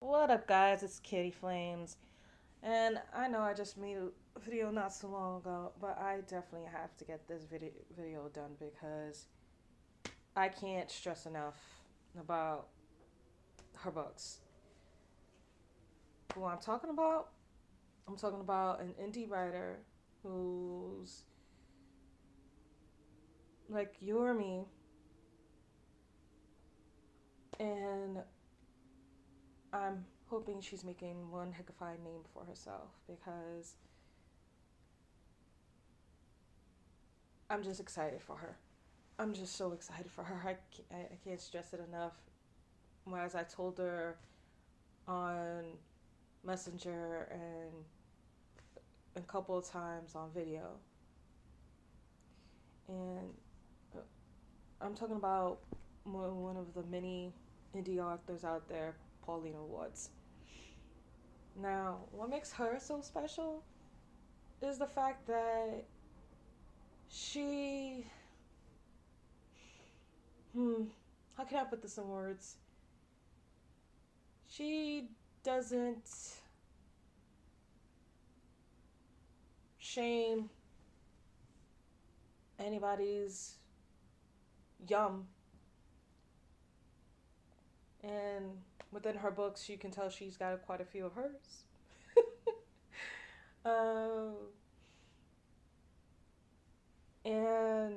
What up, guys? It's Kitty Flames, and I know I just made a video not so long ago, but I definitely have to get this video done because I can't stress enough about her books. Who I'm talking about? I'm talking about an indie writer who's like you or me, and I'm hoping she's making one heck of a name for herself because I'm just excited for her. I'm just so excited for her. I can't stress it enough. As I told her on Messenger and a couple of times on video. And I'm talking about one of the many indie authors out there, Paulina Woods. Now, what makes her so special is the fact that she, how can I put this in words? She doesn't shame anybody's yum. And within her books, you can tell she's got quite a few of hers. um, and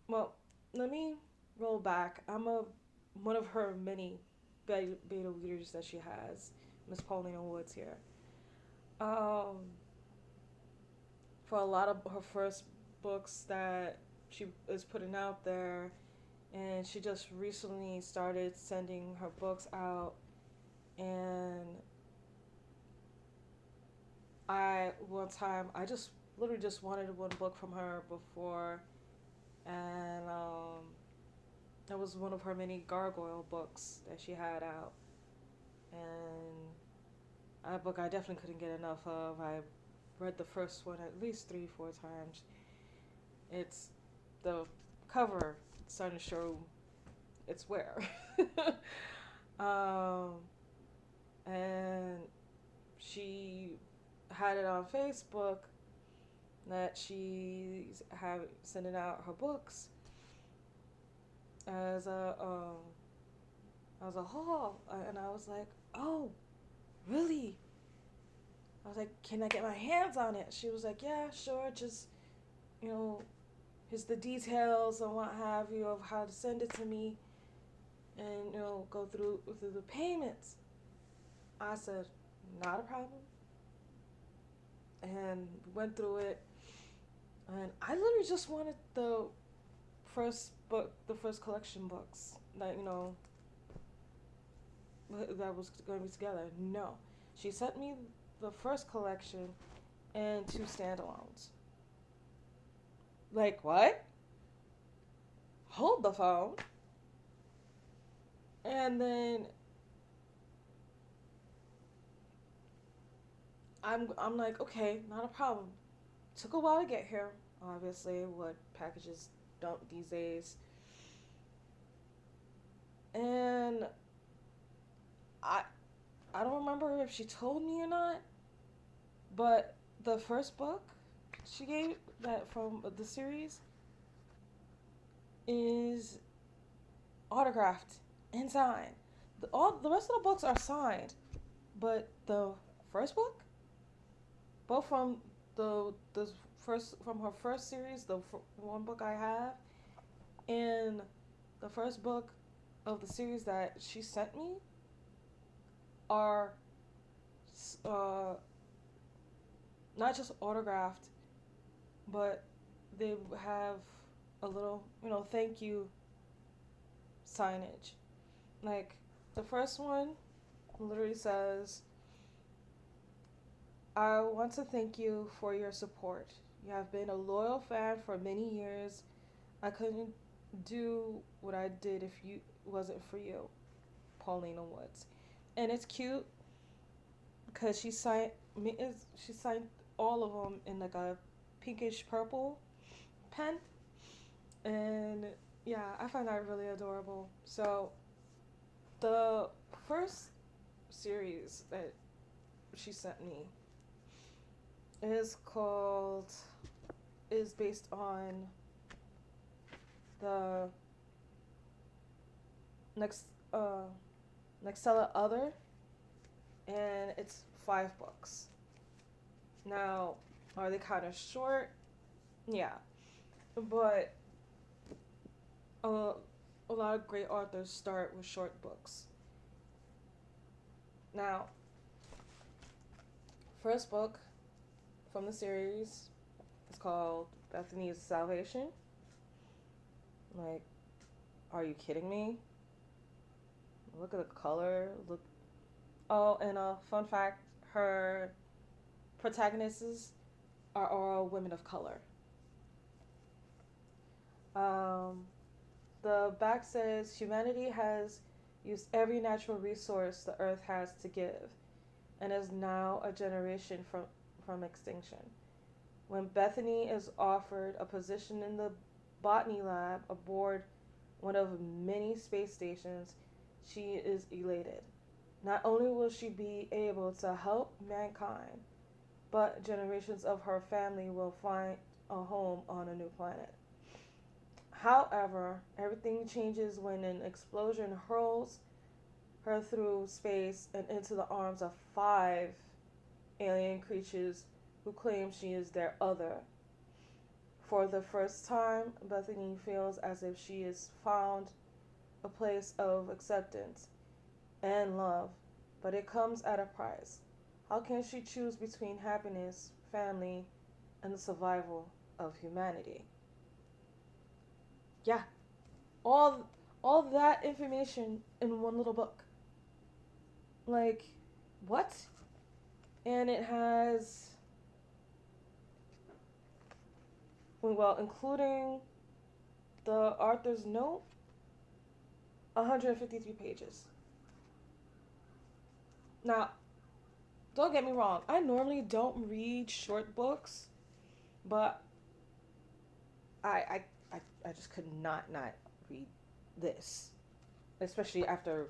well, let me roll back. I'm a one of her many beta leaders that she has, Miss Paulina Woods here. Um, for a lot of her first books that she is putting out there, and she just recently started sending her books out. And one time I just literally just wanted one book from her before, and it was one of her many gargoyle books that she had out, and that book I definitely couldn't get enough of. I read the first one at least 3 4 times. It's the cover starting to show its wear. um, and she had it on Facebook that she's sending out her books as a haul, and I was like, oh, really? I was like, can I get my hands on it? She was like, yeah, sure, just you know, here's the details and what have you of how to send it to me, and go through the payments. I said, not a problem, and went through it, and I literally just wanted the first book, the first collection books that that was going to be together. No, she sent me the first collection and two standalones. Like what? Hold the phone. And then I'm like, okay, not a problem. Took a while to get here. Obviously, what packages don't these days. And I I don't remember if she told me or not, but the first book she gave that from the series is autographed and signed. All the rest of the books are signed, but the first book, both from the first from her first series, the one book I have, and the first book of the series that she sent me are uh, not just autographed, but they have a little thank you signage. Like the first one literally says, I want to thank you for your support. You have been a loyal fan for many years. I couldn't do what I did if you wasn't for you, Paulina Woods. And it's cute because she signed all of them in like a pinkish purple pen, and yeah, I find that really adorable. So the first series that she sent me is called is based on the next Nextella Other, and it's 5 books. Now, are they kind of short? Yeah, but uh, a lot of great authors start with short books. Now, first book from the series is called Bethany's Salvation. Like, are you kidding me? Look at the color. Look. Oh, and a fun fact: her protagonists are all women of color. Um, the back says humanity has used every natural resource the earth has to give, and is now a generation from extinction. When Bethany is offered a position in the botany lab aboard one of many space stations, she is elated. Not only will she be able to help mankind, but generations of her family will find a home on a new planet. However, everything changes when an explosion hurls her through space and into the arms of 5 alien creatures who claim she is their other. For the first time, Bethany feels as if she has found a place of acceptance and love, but it comes at a price. How can she choose between happiness, family, and the survival of humanity? Yeah, all all that information in one little book. Like, what? And it has, well, including the author's note, 153 pages. Now, don't get me wrong, I normally don't read short books, but I I just could not read this, especially after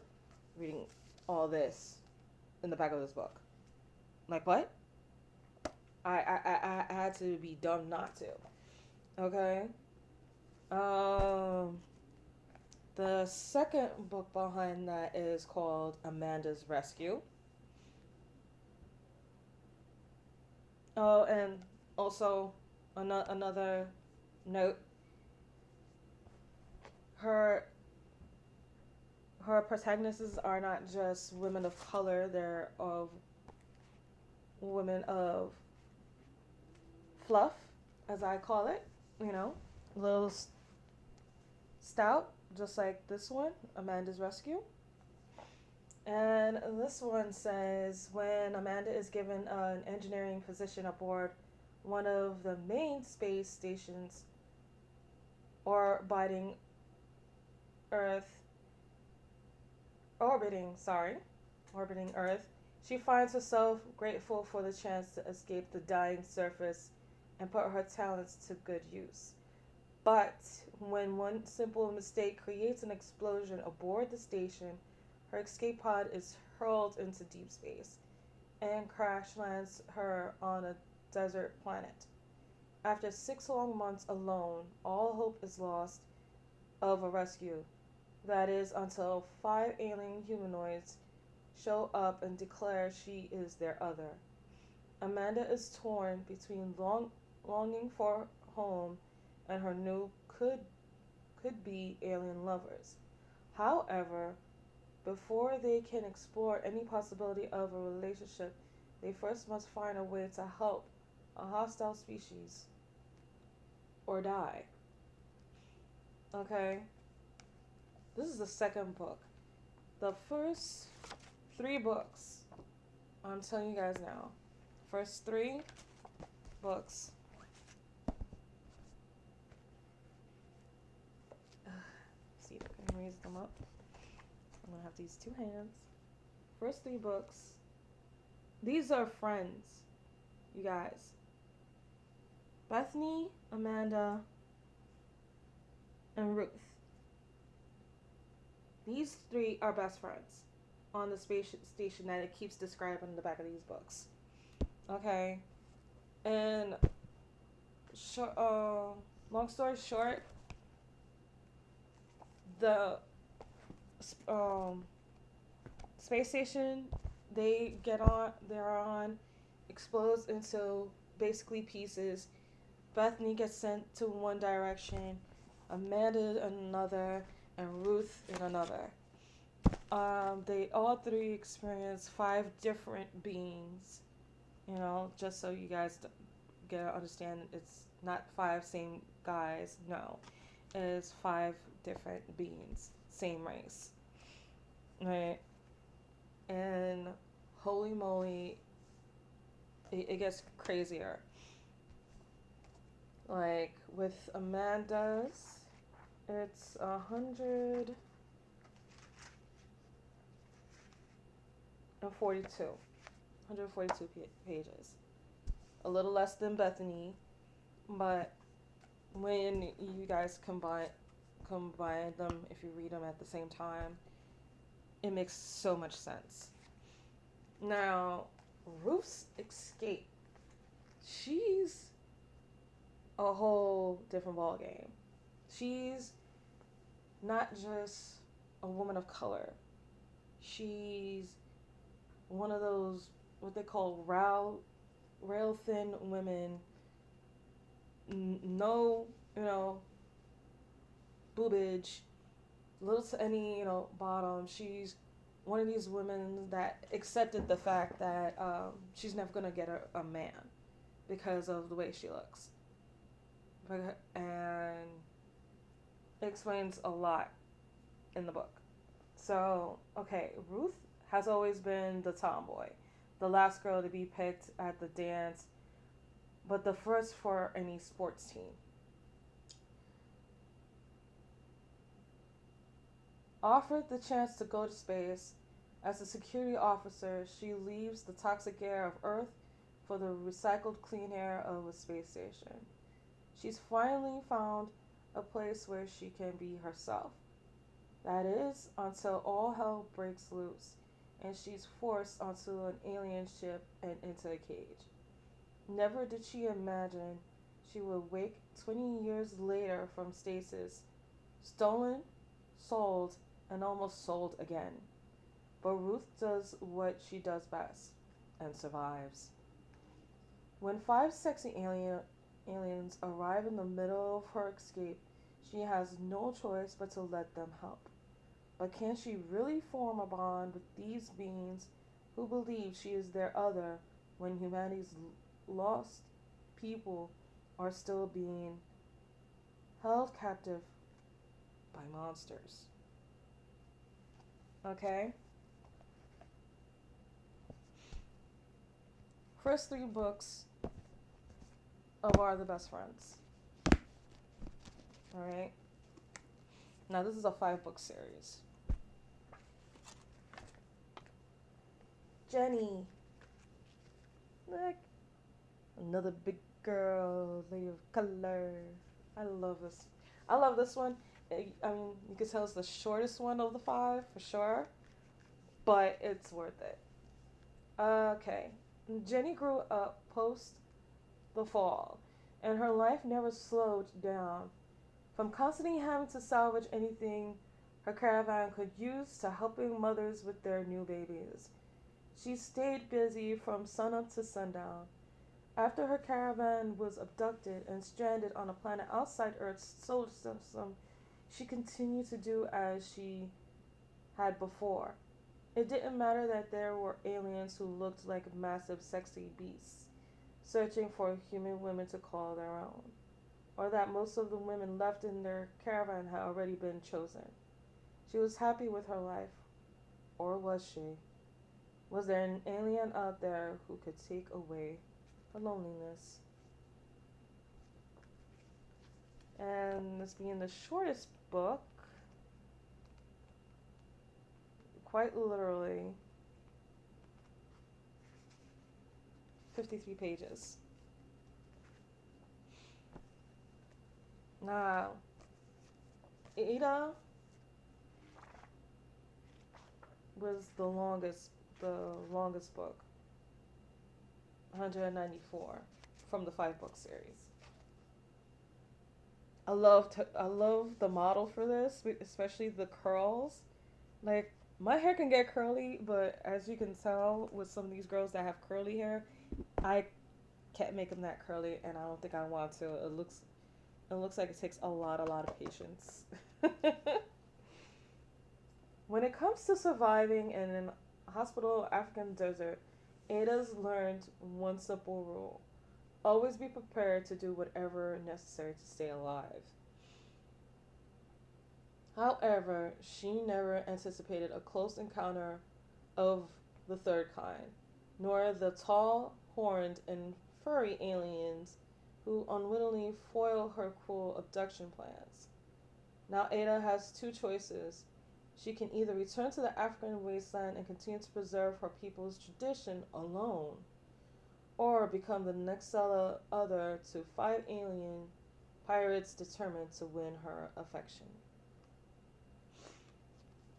reading all this in the back of this book. Like, what? I had to be dumb not to. Okay. Um, the second book behind that is called Amanda's Rescue. Oh, and also another note: her her protagonists are not just women of color; they're of women of fluff, as I call it. You know, a little stout, just like this one, Amanda's Rescue. And this one says when Amanda is given an engineering position aboard one of the main space stations orbiting Earth, orbiting Earth, she finds herself grateful for the chance to escape the dying surface and put her talents to good use. But when one simple mistake creates an explosion aboard the station, her escape pod is hurled into deep space and crash lands her on a desert planet. After 6 long months alone, all hope is lost of a rescue. That is until 5 alien humanoids show up and declare she is their other. Amanda is torn between longing for home and her new could be alien lovers. However, before they can explore any possibility of a relationship, they first must find a way to help a hostile species or die. Okay? This is the second book. The first 3 books, I'm telling you guys now. First 3 books. See if I can raise them up. I'm gonna have these 2 hands. First 3 books. These are friends, you guys. Bethany, Amanda, and Ruth. These 3 are best friends. on the space station that it keeps describing in the back of these books. Okay, and short, long story short, the um, space station they're on, explodes into basically pieces. Bethany gets sent to one direction, Amanda in another, and Ruth in another. They all three experience five different beings. You know, just so you guys get to understand, it's not five same guys. No, it's five different beings, same race, right? And holy moly, it gets crazier. Like with Amanda's, it's 142 pages. A little less than Bethany, but when you guys combine them, if you read them at the same time, it makes so much sense. Now, Ruth's escape, she's a whole different ball game. She's not just a woman of color. She's one of those what they call rail thin women. No, you know, boobage, little to any, bottom. She's one of these women that accepted the fact that she's never gonna get a man because of the way she looks, and it explains a lot in the book. So, okay, Ruth has always been the tomboy, the last girl to be picked at the dance, but the first for any sports team. Offered the chance to go to space, as a security officer, she leaves the toxic air of Earth for the recycled clean air of a space station. She's finally found a place where she can be herself. That is, until all hell breaks loose and she's forced onto an alien ship and into a cage. Never did she imagine she would wake 20 years later from stasis, stolen, sold, and almost sold again. But Ruth does what she does best and survives. When five sexy aliens arrive in the middle of her escape, she has no choice but to let them help. But can she really form a bond with these beings who believe she is their other when humanity's lost people are still being held captive by monsters? Okay? First three books of Are the Best Friends. Alright? Now, this is a 5-book series. Jenny. Look. Another big girl, lady of color. I love this. I love this one. I mean, you can tell it's the shortest one of the 5, for sure. But it's worth it. Okay. Jenny grew up post the fall, and her life never slowed down. From constantly having to salvage anything her caravan could use to helping mothers with their new babies, she stayed busy from sunup to sundown. After her caravan was abducted and stranded on a planet outside Earth's solar system, she continued to do as she had before. It didn't matter that there were aliens who looked like massive, sexy beasts, searching for human women to call their own, or that most of the women left in their caravan had already been chosen. She was happy with her life. Or was she? Was there an alien out there who could take away her loneliness? And this being the shortest book, quite literally 53 pages. Now, Ada was the longest book, 194 from the 5 book series. I love the model for this, especially the curls. Like my hair can get curly, but as you can tell with some of these girls that have curly hair, I can't make them that curly, and I don't think I want to. It looks like it takes a lot of patience. When it comes to surviving in an hospital African desert, Ada's learned one simple rule: always be prepared to do whatever necessary to stay alive. However, she never anticipated a close encounter of the third kind, nor the tall, horned, and furry aliens who unwittingly foil her cruel abduction plans. Now, Ada has two choices. She can either return to the African wasteland and continue to preserve her people's tradition alone, or become the next other to 5 alien pirates determined to win her affection.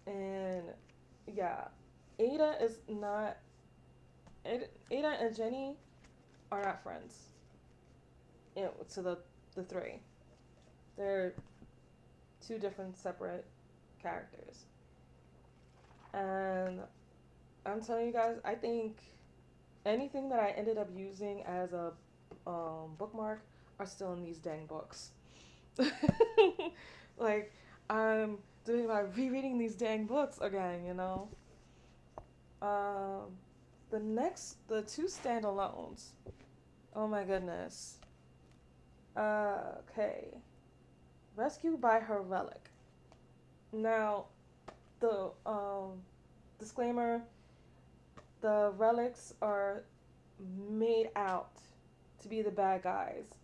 And yeah, Ada is not. Ada and Jenny are not friends. You know, to the three, they're two different separate characters. And I'm telling you guys, I think anything that I ended up using as a bookmark are still in these dang books. Like I'm doing my rereading these dang books again, you know. Um, the two standalones. Oh my goodness. Okay. Rescued by her relic. Now, the disclaimer: the relics are made out to be the bad guys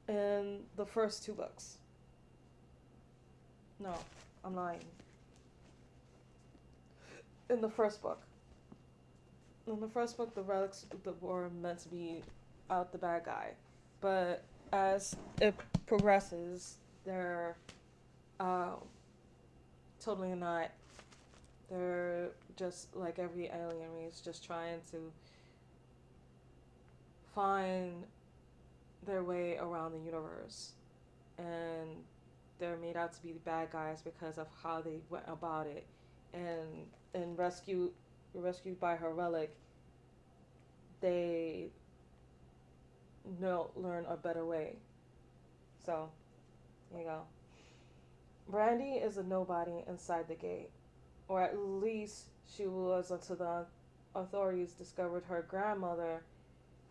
in the first 2 books. No, I'm lying. In the first book. In the first book, the relics were meant to be out the bad guy. But as it progresses, they're um, totally not. They're just like every alien race, just trying to find their way around the universe. And they're made out to be the bad guys because of how they went about it. And rescued by her relic, they learn a better way. So, there you go. Brandy is a nobody inside the gate, or at least she was until the authorities discovered her grandmother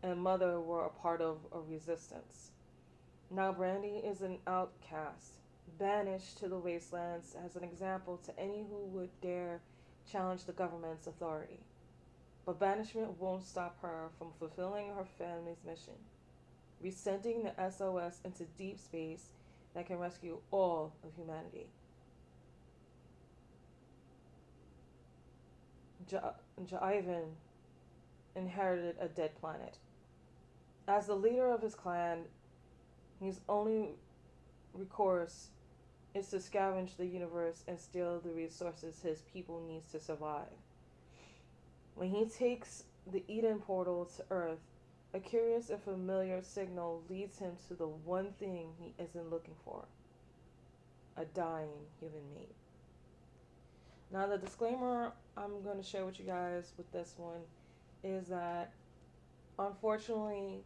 and mother were a part of a resistance. Now Brandy is an outcast, banished to the wastelands as an example to any who would dare challenge the government's authority. But banishment won't stop her from fulfilling her family's mission, resending the SOS into deep space that can rescue all of humanity. Ivan inherited a dead planet. As the leader of his clan, his only recourse is to scavenge the universe and steal the resources his people needs to survive. When he takes the Eden portal to Earth, a curious and familiar signal leads him to the one thing he isn't looking for: a dying human mate. Now, the disclaimer I'm going to share with you guys with this one is that, unfortunately,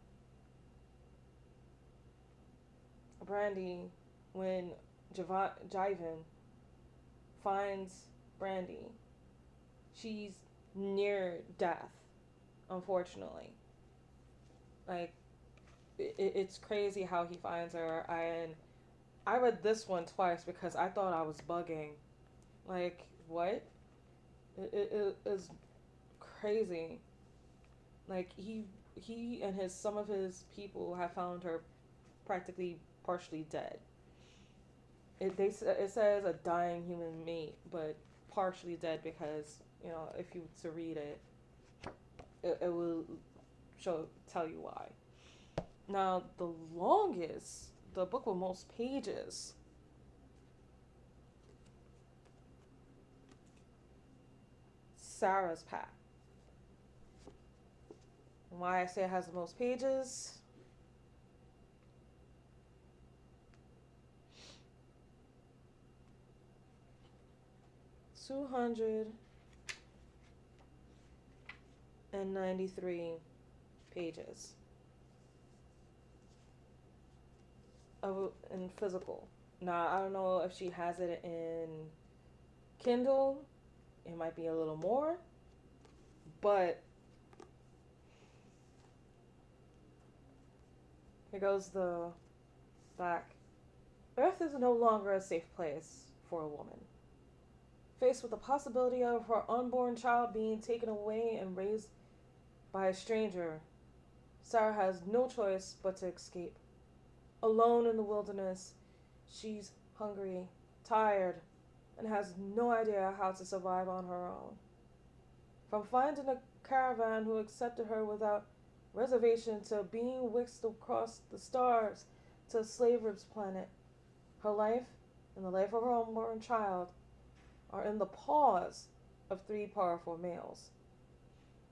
Brandy, when Jivan finds Brandy, she's near death, unfortunately. Like, it's crazy how he finds her. And I read this one twice because I thought I was bugging. Like, what? It is crazy. Like, he and some of his people have found her practically partially dead. It says a dying human mate, but partially dead because, you know, if you were to read it, it will tell you why. Now, the book with most pages, Sarah's pack. And why I say it has the most pages? 293 pages of in physical. Now I don't know if she has it in Kindle. It might be a little more, but here goes the back. Earth is no longer a safe place for a woman. Faced with the possibility of her unborn child being taken away and raised by a stranger, Sarah has no choice but to escape. Alone in the wilderness, she's hungry, tired, and has no idea how to survive on her own. From finding a caravan who accepted her without reservation to being whisked across the stars to a slave's planet, her life and the life of her unborn child are in the paws of three powerful males.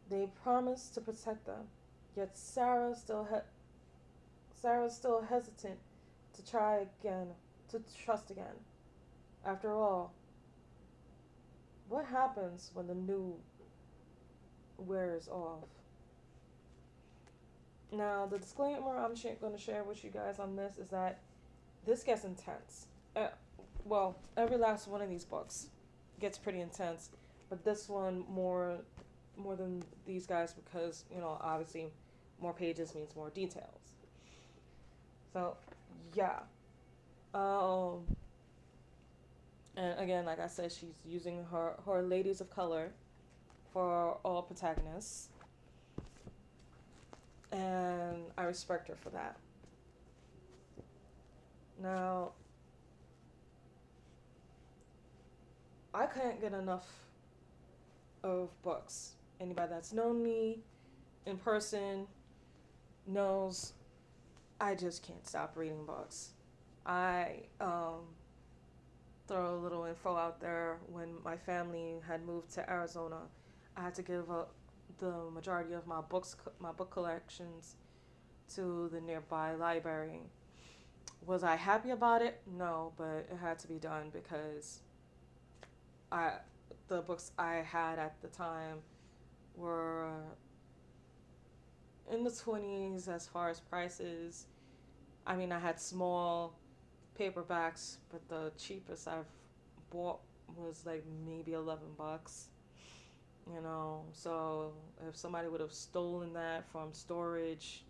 They promise to protect them, yet Sarah's still hesitant to try again, to trust again. After all, what happens when the new wears off? Now, the disclaimer I'm going to share with you guys on this is that this gets intense. Well, every last one of these books gets pretty intense, but this one more than these guys because, obviously more pages means more details. So, yeah. And again, like I said, she's using her ladies of color for all protagonists. And I respect her for that. Now, I couldn't get enough of books. Anybody that's known me in person knows I just can't stop reading books. I throw a little info out there. When my family had moved to Arizona, I had to give up the majority of my book collections to the nearby library. Was I happy about it? No, but it had to be done because the books I had at the time were in the 20s as far as prices. I mean, I had small paperbacks, but the cheapest I've bought was like maybe $11. So if somebody would have stolen that from storage,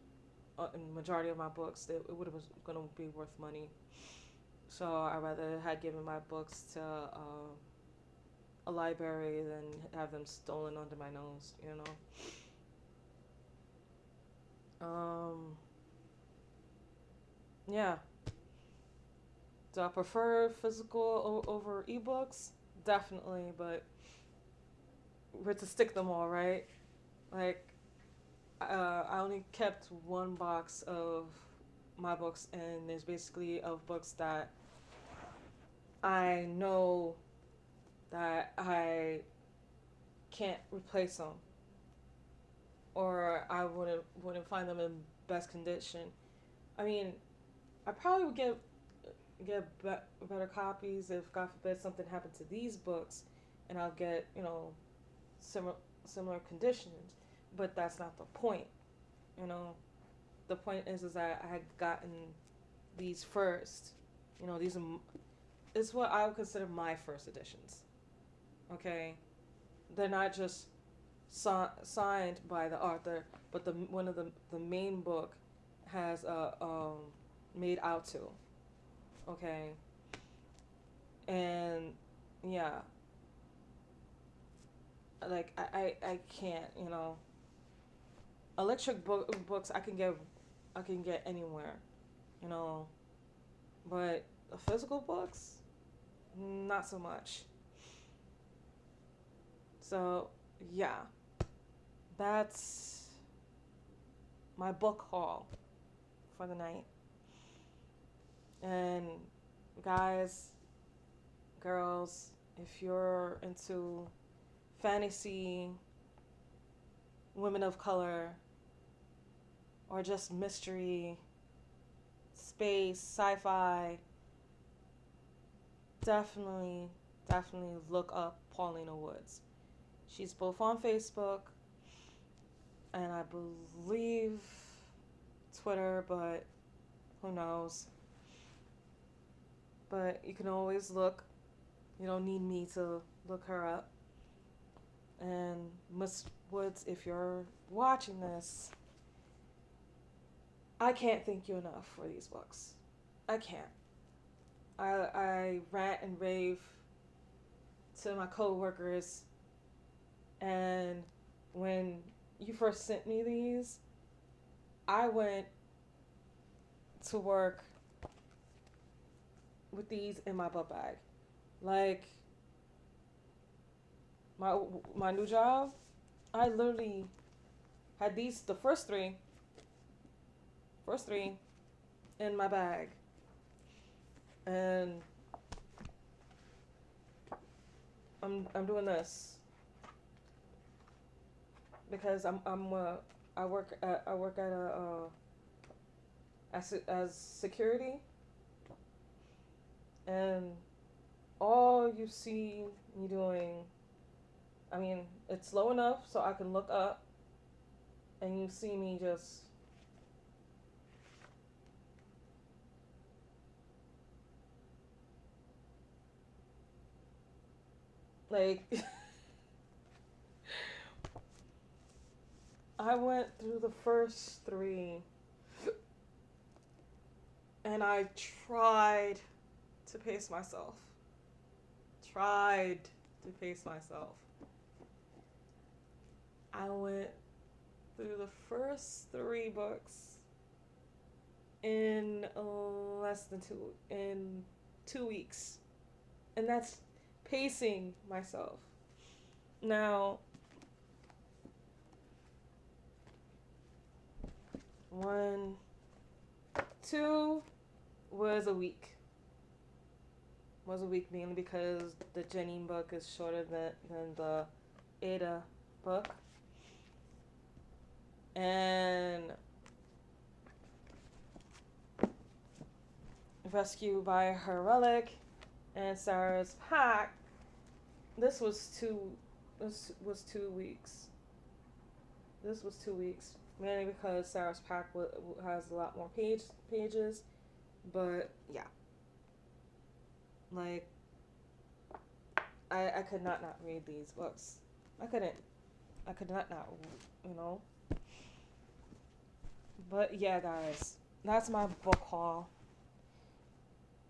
in the majority of my books, it would have going to be worth money. So I rather had given my books to a library than have them stolen under my nose. Yeah. Do I prefer physical over ebooks? Definitely, but we're to stick them all, right? Like, I only kept one box of my books, and there's basically of books that I know that I can't replace them, or I wouldn't find them in best condition. I mean, I probably would better copies if, God forbid, something happened to these books, and I'll get similar conditions. But that's not the point. The point is that I had gotten these first. These are it's what I would consider my first editions. Okay, they're not just signed by the author, but one of the main book has made out to. Okay, and yeah, like I can't, electric books I can get anywhere, you know, but physical books, not so much. So yeah, that's my book haul for the night. And guys, girls, if you're into fantasy, women of color, or just mystery, space, sci-fi, definitely, definitely look up Paulina Woods. She's both on Facebook and I believe Twitter, but who knows. But you can always look. You don't need me to look her up. And Miss Woods, if you're watching this, I can't thank you enough for these books. I can't. I rant and rave to my coworkers, and when you first sent me these, I went to work with these in my book bag. Like my new job, I literally had these first three in my bag, and I'm doing this because I work at a as security, and all you see me doing, I mean, it's low enough so I can look up, and you see me just like I went through the first three and I tried to pace myself. Tried to pace myself. I went through the first three books in less than in 2 weeks. And that's pacing myself. Now, 1, 2 was a week. Was a week mainly because the Janine book is shorter than the Ada book. And Rescue by Her Relic and Sarah's Pack, this was 2 weeks. This was 2 weeks, mainly because Sarah's Pack has a lot more pages, but yeah, like I could not read these books. I could not, you know. But yeah, guys, that's my book haul.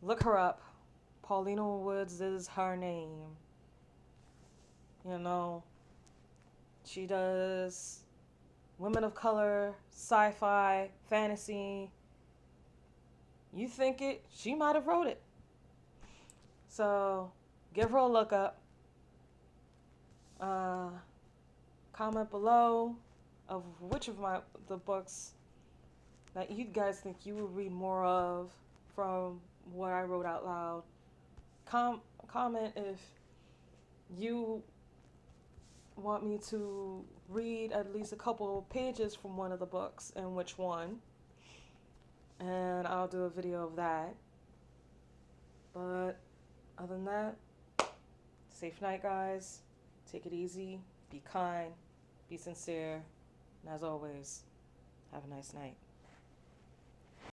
Look her up. Paulina Woods is her name. You know, she does women of color, sci-fi, fantasy. You think it, she might have wrote it. So give her a look up. Comment below of which of the books that you guys think you would read more of from what I wrote out loud. Comment if you want me to read at least a couple of pages from one of the books and which one. And I'll do a video of that. But other than that, safe night, guys. Take it easy. Be kind. Be sincere. And as always, have a nice night.